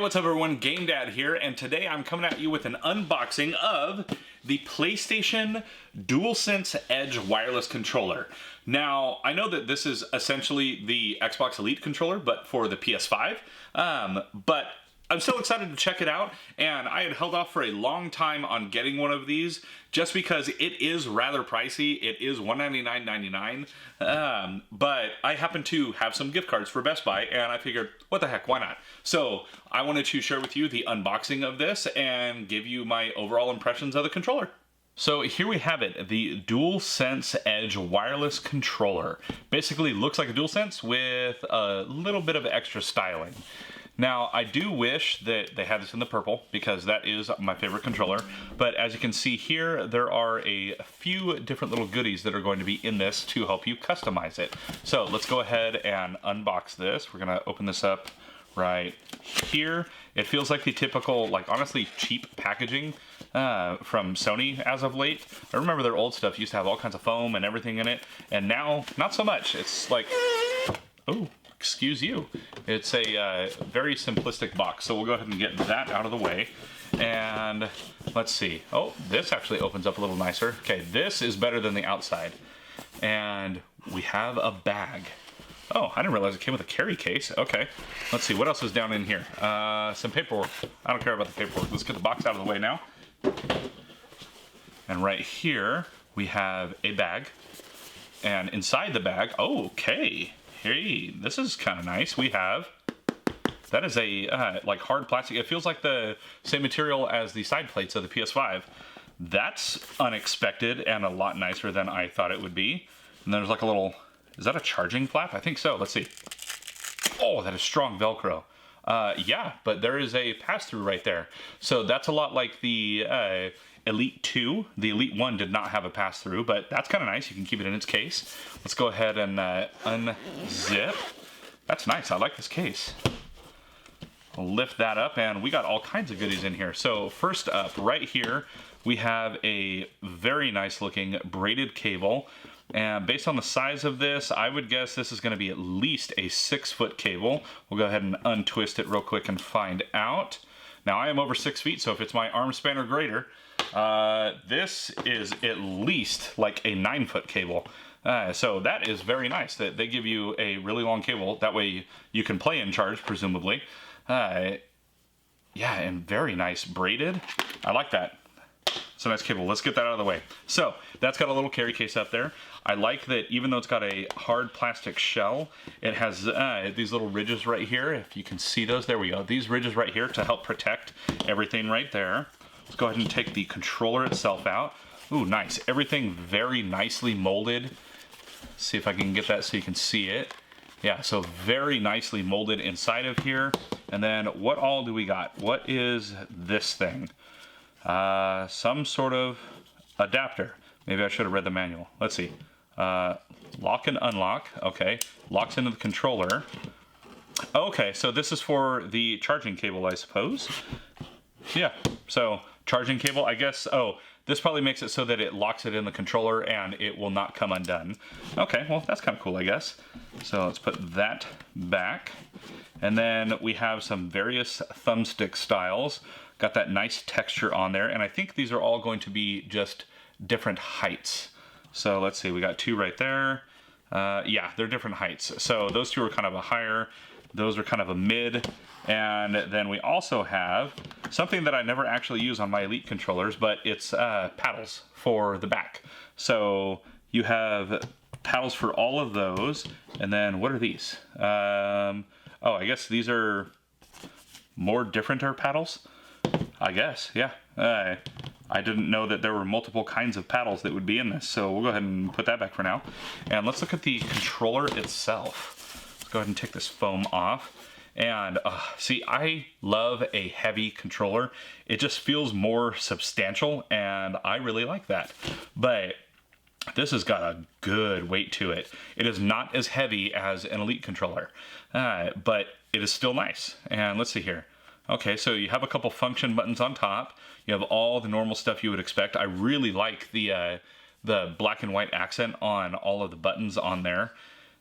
What's up everyone, Game Dad here, and today I'm coming at you with an unboxing of the PlayStation DualSense Edge wireless controller. Now, I know that this is essentially the Xbox Elite controller, but for the PS5, but I'm still excited to check it out, and I had held off for a long time on getting one of these just because it is rather pricey. It is $199.99, but I happen to have some gift cards for Best Buy, and I figured, what the heck, why not? So I wanted to share with you the unboxing of this and give you my overall impressions of the controller. So here we have it, the DualSense Edge wireless controller. Basically looks like a DualSense with a little bit of extra styling. Now, I do wish that they had this in the purple because that is my favorite controller, but as you can see here, there are a few different little goodies that are going to be in this to help you customize it. So let's go ahead and unbox this. We're gonna open this up right here. It feels like the typical, like honestly cheap packaging from Sony as of late. I remember their old stuff used to have all kinds of foam and everything in it, and now not so much. It's like, oh, excuse you. It's a very simplistic box, so we'll go ahead and get that out of the way. And let's see. Oh, this actually opens up a little nicer. Okay, this is better than the outside. And we have a bag. Oh, I didn't realize it came with a carry case. Okay, let's see, what else is down in here? Some paperwork. I don't care about the paperwork. Let's get the box out of the way now. And right here, we have a bag. And inside the bag, oh, okay. Hey, this is kind of nice. We have, that is a like hard plastic. It feels like the same material as the side plates of the PS5. That's unexpected and a lot nicer than I thought it would be. And there's like a little, is that a charging flap? I think so. Let's see. Oh, that is strong Velcro. Yeah, but there is a pass-through right there. So that's a lot like the Elite 2. The Elite 1 did not have a pass-through, but that's kind of nice. You can keep it in its case. Let's go ahead and unzip. That's nice. I like this case. I'll lift that up, and we got all kinds of goodies in here. So first up, right here, we have a very nice looking braided cable. And based on the size of this, I would guess this is going to be at least a 6-foot cable. We'll go ahead and untwist it real quick and find out. Now, I am over 6 feet, so if it's my arm span or greater, this is at least like a 9-foot cable. So that is very nice that they give you a really long cable. That way you can play in charge, presumably. Yeah, and very nice braided. I like that. It's a nice cable. Let's get that out of the way. So that's got a little carry case up there. I like that even though it's got a hard plastic shell, it has these little ridges right here. If you can see those, there we go. These ridges right here to help protect everything right there. Let's go ahead and take the controller itself out. Ooh, nice. Everything very nicely molded. See if I can get that so you can see it. Yeah, so very nicely molded inside of here. And then what all do we got? What is this thing? Some sort of adapter. Maybe I should have read the manual. Let's see. Lock and unlock. Okay. Locks into the controller. Okay, so this is for the charging cable, I suppose. Yeah, so charging cable, I guess. Oh, this probably makes it so that it locks it in the controller and it will not come undone. Okay, well, that's kind of cool, I guess. So let's put that back. And then we have some various thumbstick styles. Got that nice texture on there. And I think these are all going to be just different heights. So let's see, we got 2 right there. Yeah, they're different heights. So those 2 are kind of a higher. Those are kind of a mid. And then we also have something that I never actually use on my Elite controllers, but it's paddles for the back. So you have paddles for all of those. And then what are these? Oh, I guess these are more differenter paddles, I guess, yeah. I didn't know that there were multiple kinds of paddles that would be in this, so we'll go ahead and put that back for now. And let's look at the controller itself. Let's go ahead and take this foam off. And see, I love a heavy controller. It just feels more substantial, and I really like that. But this has got a good weight to it. It is not as heavy as an Elite controller, but it is still nice. And let's see here. Okay, so you have a couple function buttons on top. You have all the normal stuff you would expect. I really like the black and white accent on all of the buttons on there.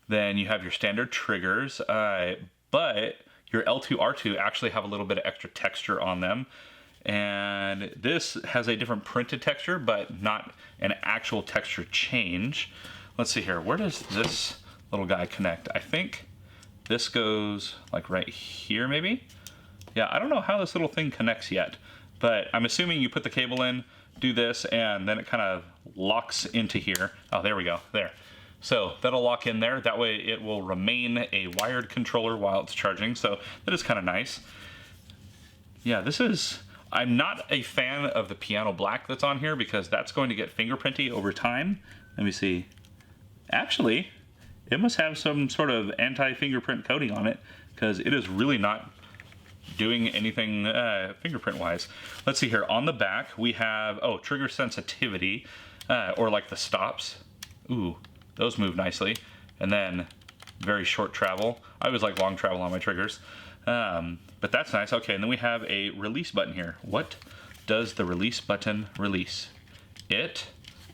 Then you have your standard triggers, but your L2, R2 actually have a little bit of extra texture on them. And this has a different printed texture, but not an actual texture change. Let's see here, where does this little guy connect? I think this goes like right here maybe? Yeah, I don't know how this little thing connects yet, but I'm assuming you put the cable in, do this, and then it kind of locks into here. Oh, there we go, there. So that'll lock in there. That way it will remain a wired controller while it's charging. So that is kind of nice. Yeah, I'm not a fan of the piano black that's on here because that's going to get fingerprinty over time. Let me see. Actually, it must have some sort of anti-fingerprint coating on it because it is really not doing anything fingerprint wise. Let's see here. On the back we have, trigger sensitivity, or like the stops. Ooh, those move nicely. And then very short travel. I always like long travel on my triggers. But that's nice. Okay, and then we have a release button here. What does the release button release? It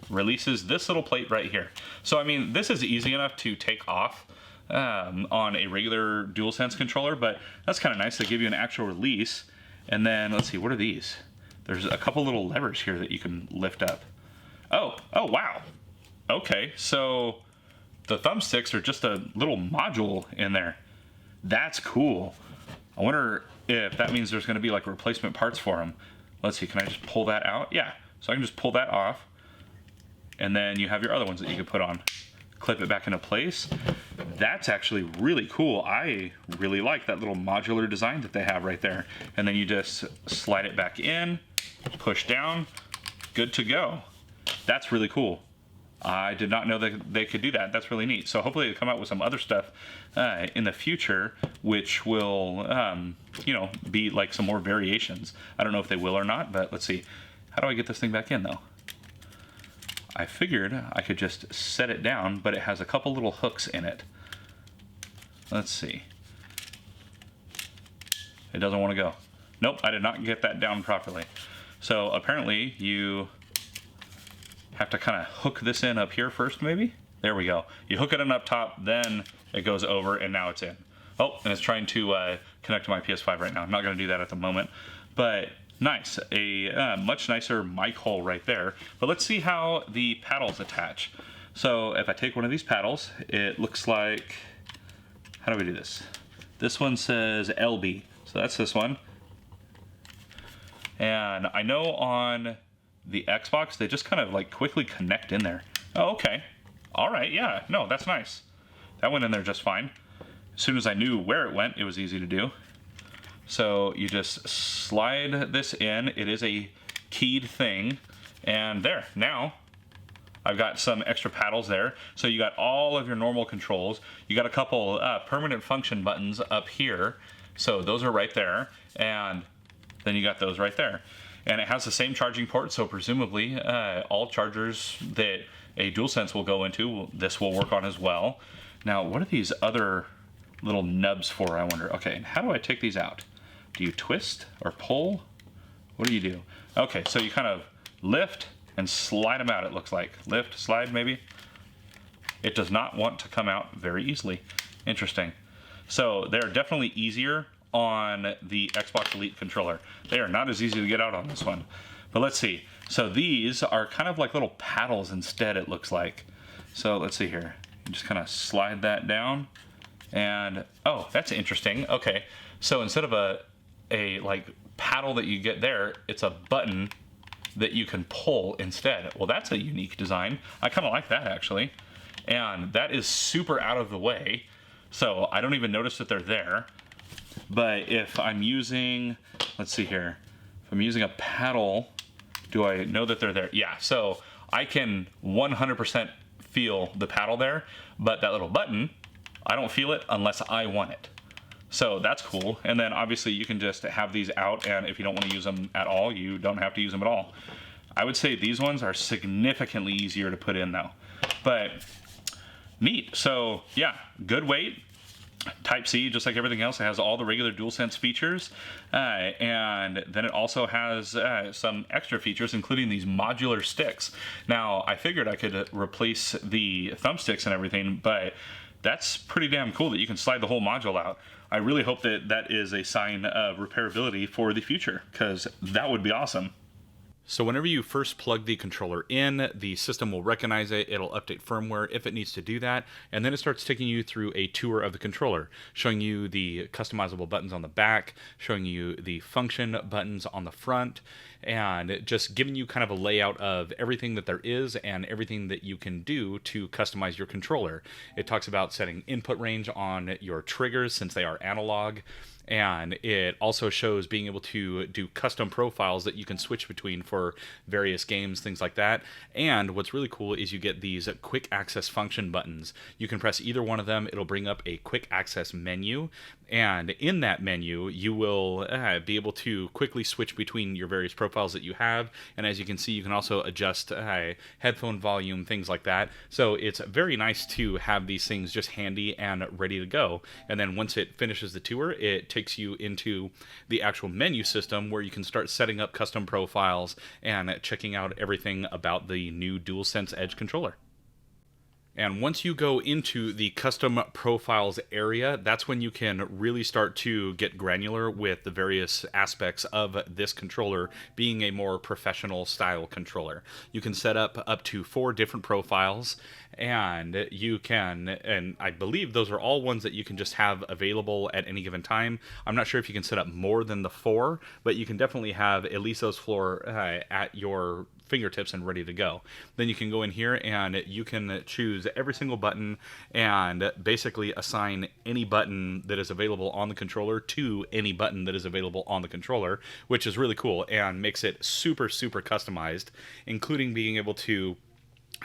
releases this little plate right here. So I mean, this is easy enough to take off on a regular DualSense controller, but that's kind of nice. They give you an actual release. And then let's see, what are these? There's a couple little levers here that you can lift up. Oh wow. Okay, so the thumbsticks are just a little module in there. That's cool. I wonder if that means there's going to be like replacement parts for them. Let's see, can I just pull that out? Yeah, so I can just pull that off. And then you have your other ones that you can put on. Clip it back into place. That's actually really cool. I really like that little modular design that they have right there. And then you just slide it back in, push down, good to go. That's really cool. I did not know that they could do that. That's really neat. So hopefully they come out with some other stuff in the future, which will, be like some more variations. I don't know if they will or not, but let's see. How do I get this thing back in though? I figured I could just set it down, but it has a couple little hooks in it. Let's see. It doesn't want to go. Nope, I did not get that down properly. So apparently you have to kind of hook this in up here first, maybe? There we go. You hook it in up top, then it goes over, and now it's in. Oh, and it's trying to connect to my PS5 right now. I'm not going to do that at the moment, but nice. A much nicer mic hole right there. But let's see how the paddles attach. So if I take one of these paddles, it looks like, how do we do this? This one says LB, so that's this one. And I know on the Xbox, they just kind of like quickly connect in there. Oh, okay. All right, yeah, no, that's nice. That went in there just fine. As soon as I knew where it went, it was easy to do. So you just slide this in. It is a keyed thing. And there, now I've got some extra paddles there. So you got all of your normal controls. You got a couple permanent function buttons up here. So those are right there. And then you got those right there. And it has the same charging port, so presumably all chargers that a DualSense will go into, this will work on as well. Now, what are these other little nubs for, I wonder? Okay, how do I take these out? Do you twist or pull? What do you do? Okay, so you kind of lift and slide them out, it looks like. Lift, slide, maybe? It does not want to come out very easily. Interesting. So they're definitely easier on the Xbox Elite controller. They are not as easy to get out on this one. But let's see. So these are kind of like little paddles instead, it looks like. So let's see here. You just kind of slide that down. And, oh, that's interesting. Okay, so instead of a like paddle that you get there, it's a button that you can pull instead. Well, that's a unique design. I kind of like that, actually. And that is super out of the way, so I don't even notice that they're there. But if I'm using, let's see here, if I'm using a paddle, do I know that they're there? Yeah, so I can 100% feel the paddle there, but that little button, I don't feel it unless I want it. So that's cool. And then obviously you can just have these out, and if you don't want to use them at all, you don't have to use them at all. I would say these ones are significantly easier to put in though. But neat. So yeah, good weight. Type-C, just like everything else, it has all the regular DualSense features, and then it also has some extra features, including these modular sticks. Now, I figured I could replace the thumbsticks and everything, but that's pretty damn cool that you can slide the whole module out. I really hope that that is a sign of repairability for the future, because that would be awesome. So whenever you first plug the controller in, the system will recognize it, it'll update firmware if it needs to do that, and then it starts taking you through a tour of the controller, showing you the customizable buttons on the back, showing you the function buttons on the front, and just giving you kind of a layout of everything that there is and everything that you can do to customize your controller. It talks about setting input range on your triggers since they are analog, and it also shows being able to do custom profiles that you can switch between for various games, things like that. And what's really cool is you get these quick access function buttons. You can press either one of them, it'll bring up a quick access menu, and in that menu you will be able to quickly switch between your various profiles that you have. And as you can see, you can also adjust headphone volume, things like that. So it's very nice to have these things just handy and ready to go. And then once it finishes the tour, it takes you into the actual menu system where you can start setting up custom profiles and checking out everything about the new DualSense Edge controller. And once you go into the custom profiles area, that's when you can really start to get granular with the various aspects of this controller being a more professional style controller. You can set up to 4 different profiles, and you can, and I believe those are all ones that you can just have available at any given time. I'm not sure if you can set up more than the 4, but you can definitely have at least those 4 at your fingertips and ready to go. Then you can go in here and you can choose every single button and basically assign any button that is available on the controller to any button that is available on the controller, which is really cool and makes it super customized, including being able to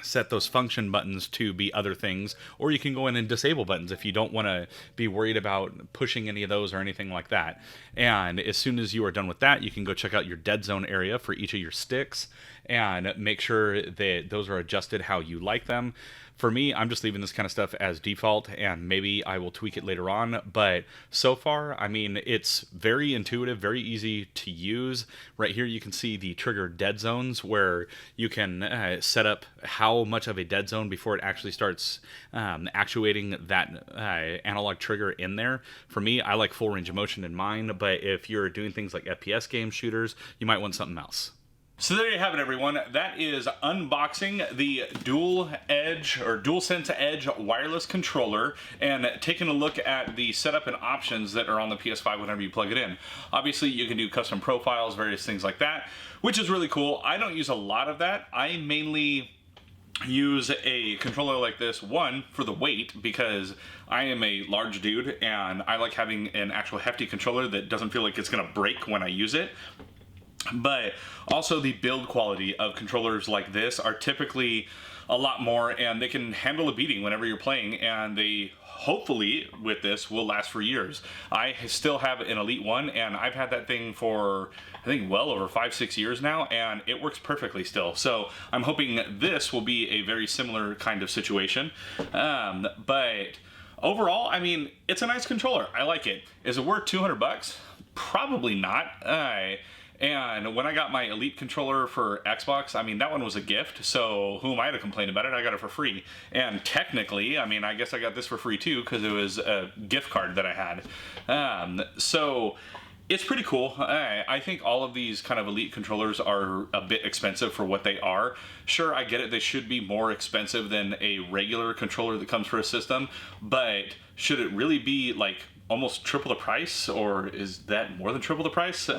set those function buttons to be other things, or you can go in and disable buttons if you don't want to be worried about pushing any of those or anything like that. And as soon as you are done with that, you can go check out your dead zone area for each of your sticks and make sure that those are adjusted how you like them. For me, I'm just leaving this kind of stuff as default, and maybe I will tweak it later on. But so far, I mean, it's very intuitive, very easy to use. Right here, you can see the trigger dead zones where you can set up how much of a dead zone before it actually starts actuating that analog trigger in there. For me, I like full range of motion in mine, but if you're doing things like FPS game shooters, you might want something else. So there you have it, everyone. That is unboxing the DualSense Edge wireless controller and taking a look at the setup and options that are on the PS5 whenever you plug it in. Obviously, you can do custom profiles, various things like that, which is really cool. I don't use a lot of that. I mainly use a controller like this, one, for the weight, because I am a large dude and I like having an actual hefty controller that doesn't feel like it's going to break when I use it. But also the build quality of controllers like this are typically a lot more, and they can handle a beating whenever you're playing, and they hopefully with this will last for years. I still have an Elite One, and I've had that thing for I think well over 5-6 years now, and it works perfectly still. So I'm hoping this will be a very similar kind of situation. But overall, I mean, it's a nice controller. I like it. Is it worth $200? Probably not. And when I got my Elite controller for Xbox, I mean, that one was a gift, so who am I to complain about it? I got it for free. And technically, I mean, I guess I got this for free too, because it was a gift card that I had. So it's pretty cool. I think all of these kind of Elite controllers are a bit expensive for what they are. Sure, I get it, they should be more expensive than a regular controller that comes for a system, but should it really be like almost triple the price, or is that more than triple the price?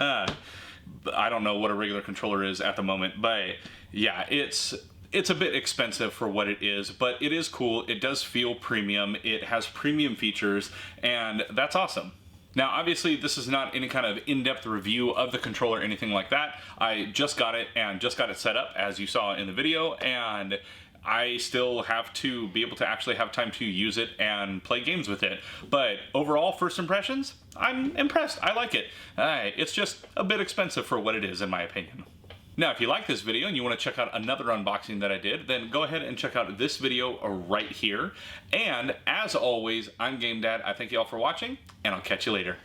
I don't know what a regular controller is at the moment, but yeah, it's a bit expensive for what it is, but it is cool. It does feel premium. It has premium features, and that's awesome. Now, obviously, this is not any kind of in-depth review of the controller or anything like that. I just got it and just got it set up, as you saw in the video, and I still have to be able to actually have time to use it and play games with it. But overall, first impressions, I'm impressed. I like it. It's just a bit expensive for what it is, in my opinion. Now, if you like this video and you want to check out another unboxing that I did, then go ahead and check out this video right here. And as always, I'm Game Dad. I thank you all for watching, and I'll catch you later.